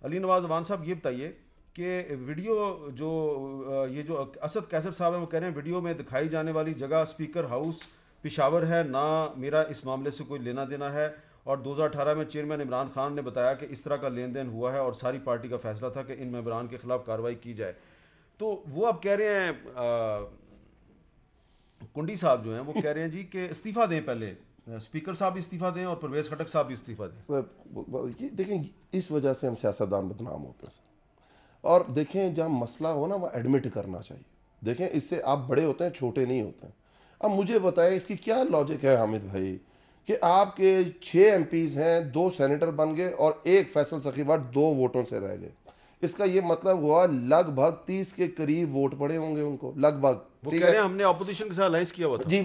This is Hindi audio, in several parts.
अली नवाज अवान साहब, ये बताइए कि वीडियो जो ये जो असद कैसर साहब हैं वो कह रहे हैं वीडियो में दिखाई जाने वाली जगह स्पीकर हाउस पिशावर है, ना मेरा इस मामले से कोई लेना देना है। और 2018 में चेयरमैन इमरान खान ने बताया कि इस तरह का लेन देन हुआ है और सारी पार्टी का फैसला था कि इन मेंबरान के खिलाफ कार्रवाई की जाए। तो वो अब कह रहे हैं कुंडी साहब जो हैं वो कह रहे हैं जी कि इस्तीफ़ा दें, पहले स्पीकर साहब भी इस्तीफ़ा दें और परवेज़ खटक साहब भी इस्तीफ़ा दें। सर ये देखें, इस वजह से हम सियासतदान बदनाम होते हैं सर। और देखें, जब मसला हो ना, वह एडमिट करना चाहिए। देखें, इससे आप बड़े होते हैं, छोटे नहीं होते हैं। अब मुझे बताएं इसकी क्या लॉजिक है हामिद भाई कि आपके 6 MPs हैं, 2 सेनेटर बन गए और एक फैसल सखी भट्ट 2 वोटों से रह गए। इसका ये मतलब हुआ लगभग 30 के करीब वोट पड़े होंगे उनको, लगभग। वो ठीक कह है रहे हैं हमने अपोजिशन के साथ अलायंस किया हुआ था जी,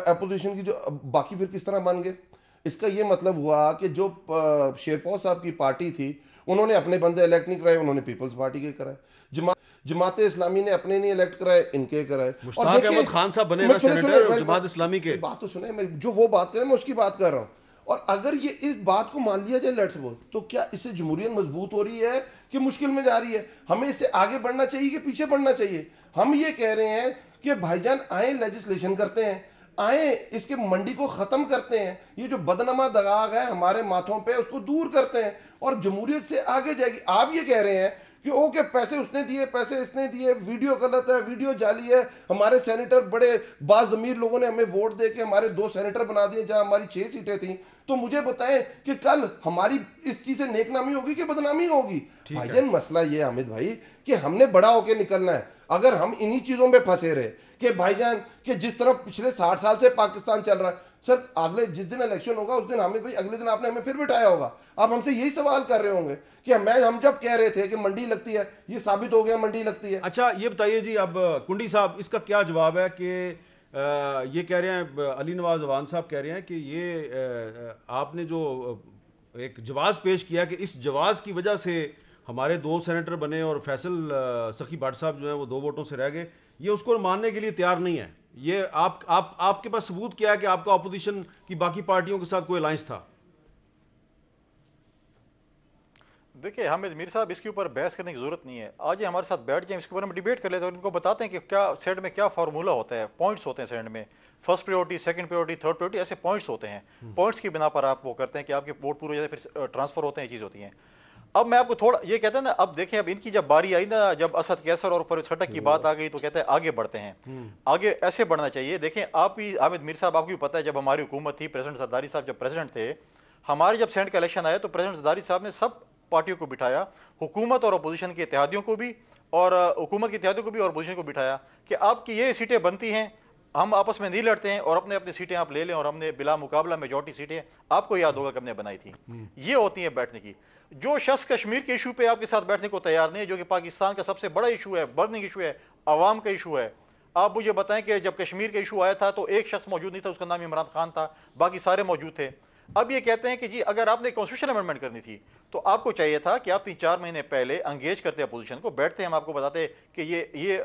अपोजिशन की जो बाकी फिर किस तरह बन गए। इसका ये मतलब हुआ कि जो शेरपौर साहब की पार्टी थी, उन्होंने अपने बंदे इलेक्ट नहीं कराए, उन्होंने पीपल्स पार्टी के कराए। जमात इस्लामी ने अपने नहीं इलेक्ट कराए, इनके कराए। और मुश्ताक अहमद खान साहब बने ना सेनेटर जमात इस्लामी के। बात तो सुने, मैं जो वो बात करें मैं उसकी बात कर रहा हूँ। और अगर ये इस बात को मान लिया जाए लेट्स सपोज, तो क्या इससे जमहूरियत मजबूत हो रही है कि मुश्किल में जा रही है? हमें इससे आगे बढ़ना चाहिए कि पीछे बढ़ना चाहिए? हम ये कह रहे हैं कि भाईजान आए लेजिस्लेशन करते हैं, आए इसके मंडी को खत्म करते हैं, ये जो बदनमा दगाग है हमारे माथों पे उसको दूर करते हैं और जमहूरियत से आगे जाएगी। आप ये कह रहे हैं कि ओके पैसे उसने दिए, पैसे इसने दिए, वीडियो गलत है, वीडियो जाली है, हमारे सेनेटर बड़े बाज़मीर लोगों ने हमें वोट दे के हमारे 2 सेनेटर बना दिए जहां हमारी 6 सीटें थी। तो मुझे बताएं कि कल हमारी इस चीज से नेकनामी होगी कि बदनामी होगी? भाईजान मसला ये हामिद भाई कि हमने बड़ा होके निकलना है। अगर हम इन्हीं चीजों में फंसे रहे कि भाईजान कि जिस तरह पिछले 60 साल से पाकिस्तान चल रहा है, सर अगले जिस दिन इलेक्शन होगा उस दिन हामिद भाई अगले दिन आपने हमें फिर बिठाया होगा, आप हमसे यही सवाल कर रहे होंगे कि हम जब कह रहे थे कि मंडी लगती है, ये साबित हो गया मंडी लगती है। अच्छा ये बताइए जी, अब कुंडी साहब इसका क्या जवाब है कि ये कह रहे हैं, अली नवाज अवान साहब कह रहे हैं कि ये आपने जो एक जवाज़ पेश किया कि इस जवाज़ की वजह से हमारे 2 सेनेटर बने और फैसल सखी भट्ट साहब जो हैं वो 2 वोटों से रह गए, ये उसको मानने के लिए तैयार नहीं है। ये आपके पास सबूत क्या है कि आपका अपोजिशन की बाकी पार्टियों के साथ कोई अलायंस था? देखिए हामिद मीर साहब, इसके ऊपर बहस करने की जरूरत नहीं है। आज ये हमारे साथ बैठ जाए, इसके ऊपर हम डिबेट कर लेते हैं और इनको बताते हैं कि क्या सेनेट में क्या फार्मूला होता है, पॉइंट्स होते हैं सेनेट में, first priority, second priority, third priority, ऐसे पॉइंट्स होते हैं। पॉइंट्स की बिना पर आप वो करते हैं कि आपके वोट पूरे हो जाते हैं, फिर ट्रांसफर होते हैं, चीज़ होती हैं। अब मैं आपको थोड़ा ये कहते हैं ना, अब देखें अब इनकी जब बारी आई ना, जब असद कैसर और परवेज खटक की बात आ गई तो कहते हैं आगे बढ़ते हैं, आगे ऐसे बढ़ना चाहिए। देखें आप ही हामिद मीर साहब, आपको भी पता है जब हमारी हुकूमत थी, प्रेसिडेंट जरदारी साहब जब प्रेसिडेंट थे, हमारे जब सेनेट का इलेक्शन आया तो प्रेसिडेंट जरदारी साहब ने सब पार्टियों को बिठाया, हुकूमत और अपोजिशन के इत्तेहादियों को भी, और हुकूमत के इत्तेहादियों को भी और अपोजिशन को बिठाया कि आपकी ये सीटें बनती हैं, हम आपस में नहीं लड़ते हैं और अपने अपनी सीटें आप ले लें, और हमने बिला मुकाबला मेजॉरिटी सीटें, आपको याद होगा कि हमने बनाई थी। ये होती हैं बैठने की। जो शख्स कश्मीर के इशू पे आपके साथ बैठने को तैयार नहीं है, जो कि पाकिस्तान का सबसे बड़ा इशू है, बर्निंग इशू है, अवाम का इशू है, आप मुझे बताएं कि जब कश्मीर का इशू आया था तो एक शख्स मौजूद नहीं था, उसका नाम इमरान खान था, बाकी सारे मौजूद थे। अब ये कहते हैं कि जी अगर आपने कॉन्स्टिट्यूशन अमेंडमेंट करनी थी तो आपको चाहिए था कि आप 3-4 महीने पहले एंगेज करते अपोजिशन को, बैठते, हम आपको बताते कि ये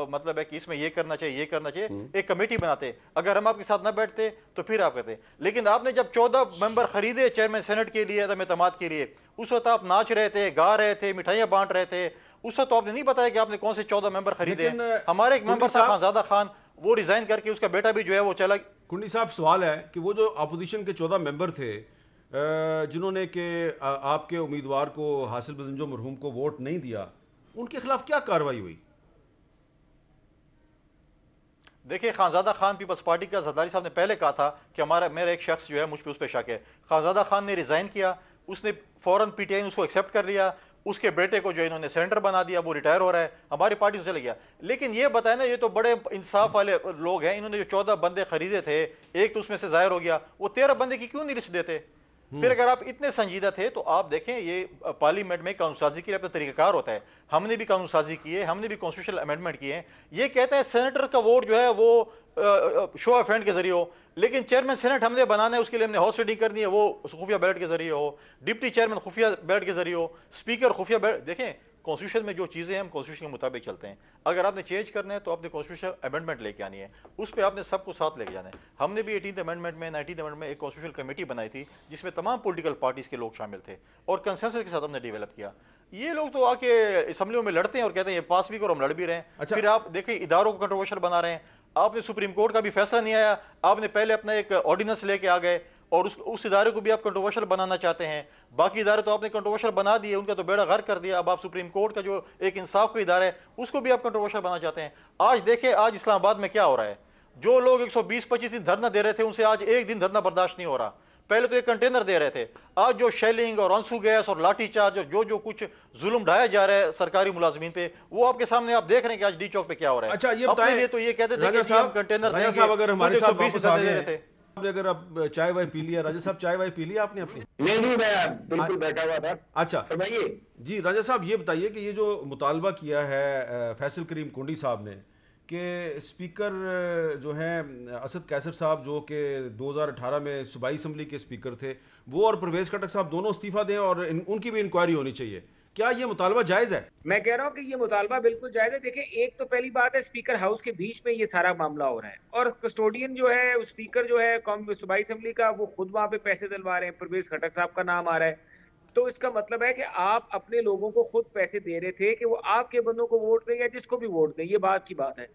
मतलब है कि इसमें ये करना चाहिए, ये करना चाहिए, एक कमेटी बनाते। अगर हम आपके साथ ना बैठते तो फिर आप कहते। लेकिन आपने जब 14 मेंबर खरीदे चेयरमैन सेनेट के लिए, अदम एतमाद के लिए, उस वक्त आप नाच रहे थे, गा रहे थे, मिठाइयाँ बांट रहे थे। उस वक्त तो आपने नहीं बताया कि आपने कौन से 14 मेंबर खरीदे। हमारे एक मेंबर था खानजादा खान, वो रिजाइन करके उसका बेटा भी जो है वो चला। कुंडी साहब सवाल है कि वो जो अपोजिशन के 14 मेंबर थे जिन्होंने कि आपके उम्मीदवार को हासिल बदंजो मरहूम को वोट नहीं दिया, उनके खिलाफ क्या कार्रवाई हुई? देखिए खानजादा खान पीपल्स पार्टी का जरदारी साहब ने पहले कहा था कि मेरा एक शख्स जो है मुझ पर उस पर शक है। खानजादा खान ने रिजाइन किया, उसने फौरन पीटीआई ने उसको एक्सेप्ट कर लिया, उसके बेटे को जो इन्होंने सेनेटर बना दिया, वो रिटायर हो रहा है, हमारी पार्टी से चले गया। लेकिन ये बताए ना, ये तो बड़े इंसाफ वाले लोग हैं, इन्होंने जो 14 बंदे खरीदे थे, एक तो उसमें से जाहिर हो गया, वो 13 बंदे की क्यों नहीं लिस्ट देते? फिर अगर आप इतने संजीदा थे तो आप देखें, ये पार्लियामेंट में कानून साजी के लिए अपना तरीकाकार होता है। हमने भी कानून साजी की है, हमने भी कॉन्स्टिट्यूशनल अमेंडमेंट किए हैं। ये कहते हैं सेनेटर का वोट जो है वो शो ऑफ हैंड के जरिए हो, लेकिन चेयरमैन सेनेट हमने बनाना है, उसके लिए हमने हाउस रीडिंग करनी है, वो खुफिया बैलेट के जरिए हो, डिप्टी चेयरमैन खुफिया बैलेट के जरिए हो, स्पीकर खुफिया बैलेट। देखें कॉन्स्टिट्यूशन में जो चीज़ें हैं हम कॉन्स्टिट्यूशन के मुताबिक चलते हैं। अगर आपने चेंज करना है तो आपने कॉन्स्टिट्यूशन अमेंडमेंट लेके आनी है, उस पर आपने सबको साथ लेके जाना है। हमने भी 18th अमेंडमेंट में 19th अमेंडमेंट में एक कॉन्स्टिट्यूशनल कमेटी बनाई थी जिसमें तमाम पॉलिटिकल पार्टीज़ के लोग शामिल थे और कंसेंसस के साथ हमने डेवलप किया। ये लोग तो आके असम्बलियों में लड़ते हैं और कहते हैं ये पास भी करो, हम लड़ भी रहे हैं। अच्छा। फिर आप देखिए इदारों को कंट्रोवर्शियल बना रहे हैं। आपने सुप्रीम कोर्ट का भी फैसला नहीं आया, आपने पहले अपना एक ऑर्डिनेंस लेके आ गए और उस इदारे को भी आप कंट्रोवर्शियल बनाना चाहते हैं। बाकी इदारे तो आपने कंट्रोवर्शियल बना दिए, उनका तो बेड़ा गर्क कर दिया। अब आप सुप्रीम कोर्ट का जो एक इंसाफ का इदारा है उसको भी आप कंट्रोवर्शियल बनाना चाहते हैं। आज देखें आज इस्लामाबाद में क्या हो रहा है। जो लोग 120-25 दिन धरना दे रहे थे उनसे आज एक दिन धरना बर्दाश्त नहीं हो रहा। पहले तो एक कंटेनर दे रहे थे, आज जो शेलिंग और आंसू गैस और लाठी चार्ज और जो कुछ जुल्म ढाया जा रहा है सरकारी मुलाजमीन पे, वो आपके सामने आप देख रहे हैं कि आज डी चौक पे क्या हो रहा है। अच्छा, ये अपने बताएं लिए तो ये कहते थे राजा कि साहब, हम कंटेनर राजा देंगे, साहब अगर हमारे साथ 120 वापस आ दे गए रहे थे। हैं, अगर अब चाय वाय पी लिया, राजा साहब चाय वाय पी लिया आपने अपनी? नहीं, मैं बिल्कुल बैठा हुआ था। अच्छा फरमाइए। जी राजा साहब, ये बताइए कि ये जो मुतालबा किया है फैसल करीम कुंडी साहब ने कि स्पीकर जो हैं असद कैसर साहब जो कि 2018 में सूबाई असम्बली के स्पीकर थे, वो और परवेज खटक साहब दोनों इस्तीफा दें और उनकी भी इंक्वायरी होनी चाहिए, क्या ये मुतालबा जायज़ है? मैं कह रहा हूँ कि ये मुतालबा बिल्कुल जायज है। देखिए, एक तो पहली बात है स्पीकर हाउस के बीच में ये सारा मामला हो रहा है और कस्टोडियन जो है, स्पीकर जो है कौम सूबाई असम्बली का, वो खुद वहां पे पैसे दिलवा रहे हैं, परवेज खटक साहब का नाम आ रहा है। तो इसका मतलब है कि आप अपने लोगों को खुद पैसे दे रहे थे कि वो आपके बंदों को वोट दें या जिसको भी वोट दें, ये बात की बात है।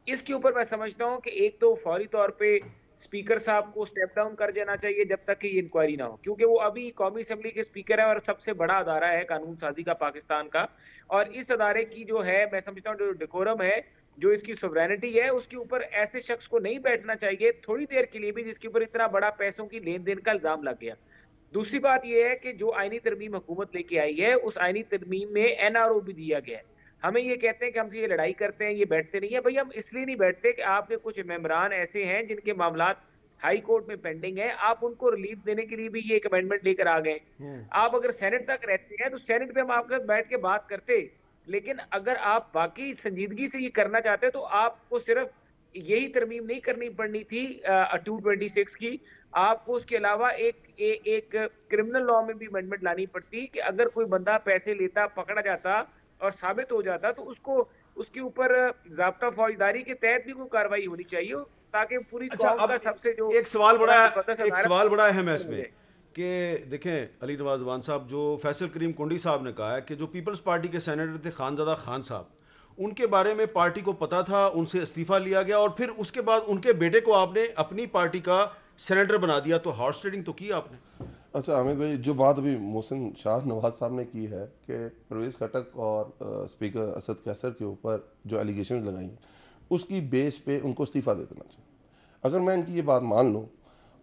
इसके ऊपर मैं समझता हूँ कि एक तो फौरी तौर पे स्पीकर साहब को स्टेप डाउन कर देना चाहिए जब तक कि ये इंक्वायरी ना हो, क्योंकि वो अभी कौमी असम्बली के स्पीकर है और सबसे बड़ा अदारा है कानून साजी का पाकिस्तान का। और इस अदारे की जो है, मैं समझता हूँ जो डेकोरम है, जो इसकी सोवरेनिटी है, उसके ऊपर ऐसे शख्स को नहीं बैठना चाहिए थोड़ी देर के लिए भी जिसके ऊपर इतना बड़ा पैसों की लेन देन का इल्जाम लग गया। दूसरी बात यह है कि जो आईनी तरमीम हुकूमत लेके आई है, उस आईनी तरमीम में NRO भी दिया गया है। हमें ये कहते हैं कि हमसे ये लड़ाई करते हैं, ये बैठते नहीं है। भाई हम इसलिए नहीं बैठते कि आपके कुछ मेंबरान ऐसे हैं जिनके मामलात हाई कोर्ट में पेंडिंग है, आप उनको रिलीफ देने के लिए भी ये एक अमेंडमेंट लेकर आ गए। आप अगर सेनेट तक रहते हैं तो सेनेट पे हम आपके साथ बैठ के बात करते, लेकिन अगर आप वाकई संजीदगी से ये करना चाहते हैं तो आपको सिर्फ यही तरमीम नहीं करनी पड़नी थी 226 की, आपको उसके अलावा एक क्रिमिनल लॉ में भी अमेंडमेंट लानी पड़ती कि अगर कोई बंदा पैसे लेता पकड़ा जाता और साबित हो जाता तो उसको उसके ऊपर ज़ाब्ता फौजदारी के तहत भी कोई कार्रवाई होनी चाहिए ताकि पूरी अच्छा, कौम का सबसे जो एक सवाल बड़ा अहम है है इसमें कि देखें अली नवाज वान साहब, जो फैसल करीम कुंडी साहब ने कहा है कि जो पीपल्स पार्टी के सेनेटर थे खानजादा खान साहब, उनके बारे में पार्टी को पता था, उनसे इस्तीफा लिया गया और फिर उसके बाद उनके बेटे को आपने अपनी पार्टी का सेनेटर बना दिया, तो हॉर्स ट्रेडिंग तो की आपने। अच्छा हामिद भाई, जो बात अभी मोहसिन शाह नवाज साहब ने की है कि परवेज खटक और स्पीकर असद कैसर के ऊपर जो एलिगेशंस लगाई हैं, उसकी बेस पे उनको इस्तीफा दे देना चाहिए। अगर मैं इनकी ये बात मान लूँ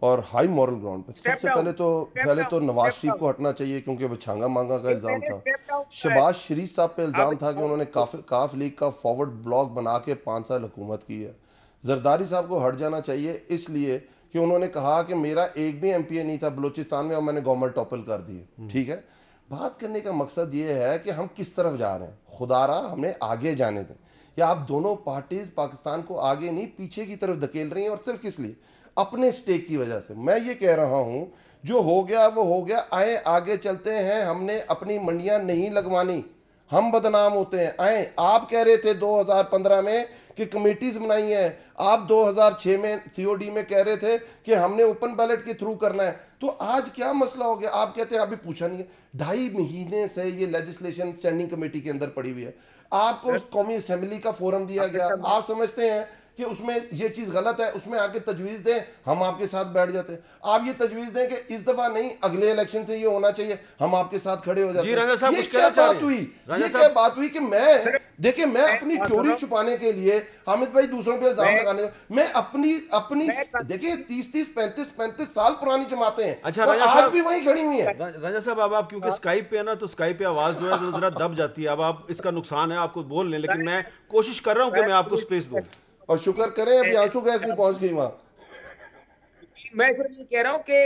और हाई मॉरल ग्राउंड पर, सबसे पहले तो नवाज शरीफ को हटना चाहिए क्योंकि वो छांगा मांगा का इल्ज़ाम था। शहबाज शरीफ साहब पे इल्ज़ाम था कि उन्होंने काफ लीग का फॉरवर्ड ब्लॉक बना के 5 साल हुकूमत की है। जरदारी साहब को हट जाना चाहिए इसलिए कि उन्होंने कहा कि मेरा एक भी MPA नहीं था बलूचिस्तान में और मैंने गवर्नमेंट टॉपल कर दी है। ठीक है, बात करने का मकसद ये है कि हम किस तरफ जा रहे हैं, खुदारा हमें आगे जाने दें, या आप दोनों पार्टीज पाकिस्तान को आगे नहीं पीछे की तरफ धकेल रही हैं और सिर्फ किस लिए, अपने स्टेक की वजह से। मैं ये कह रहा हूं जो हो गया वो हो गया, आए आगे चलते हैं, हमने अपनी मंडियां नहीं लगवानी, हम बदनाम होते हैं। आए, आप कह रहे थे 2015 में कि कमेटीज बनाई हैं, आप 2006 में COD में कह रहे थे कि हमने ओपन बैलेट के थ्रू करना है, तो आज क्या मसला हो गया? आप कहते हैं अभी पूछा नहीं है। 2.5 महीने से ये लेजिस्लेशन स्टैंडिंग कमेटी के अंदर पड़ी हुई है, आपको कौमी असेंबली का फोरम दिया गया, आप समझते हैं कि उसमें ये चीज गलत है, उसमें आके तजवीज दें, हम आपके साथ बैठ जाते हैं। आप ये तजवीज दें कि इस दफा नहीं अगले इलेक्शन से ये होना चाहिए, हम आपके साथ खड़े हो जाते हैं। ये क्या बात हुई? ये क्या बात हुई कि मैं देखिए, मैं अपनी चोरी छुपाने के लिए हामिद भाई दूसरों पे इल्जाम लगाने, मैं अपनी देखिए 30 35 साल पुरानी जमाते हैं। अच्छा, और आज भी वहीं खड़ी हुई है। राजा साहब, अब आप क्योंकि स्काइप पे है ना, तो स्काइप पे आवाज जो है जरा दब जाती है। अब आप, इसका नुकसान है, आपको बोल लें, लेकिन मैं कोशिश कर रहा हूँ कि मैं आपको स्पेस दूं। और शुक्र करें अभी आंसू गैस नहीं पहुंच गई वहां। मैं सिर्फ ये कह रहा हूं कि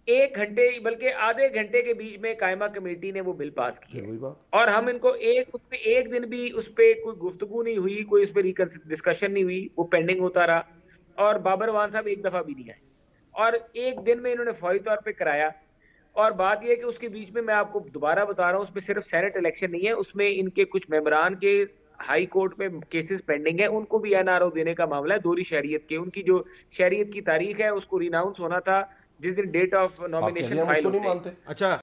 1 घंटे बल्कि आधे घंटे के बीच में कायमा कमेटी ने वो बिल पास किया और हम इनको उस पे एक दिन भी उस पे कोई गुफ्तगू नहीं हुई, कोई उस पे डिस्कशन नहीं हुई, वो पेंडिंग होता रहा। और बाबर वान साहब एक दफा भी नहीं आए और एक दिन में इन्होंने फौरी तौर पे कराया। और बात यह है कि उसके बीच में मैं आपको दोबारा बता रहा हूँ, उसमें सिर्फ सेनेट इलेक्शन नहीं है, उसमें इनके कुछ मेंबरान के हाई कोर्ट में केसेस पेंडिंग है, उनको भी NRO देने का मामला है। दोहरी शहरियत के, उनकी जो शहरियत की तारीख है उसको रिनाउंस होना था जिस दिन डेट ऑफ नॉमिनेशन फाइल होती है। अच्छा।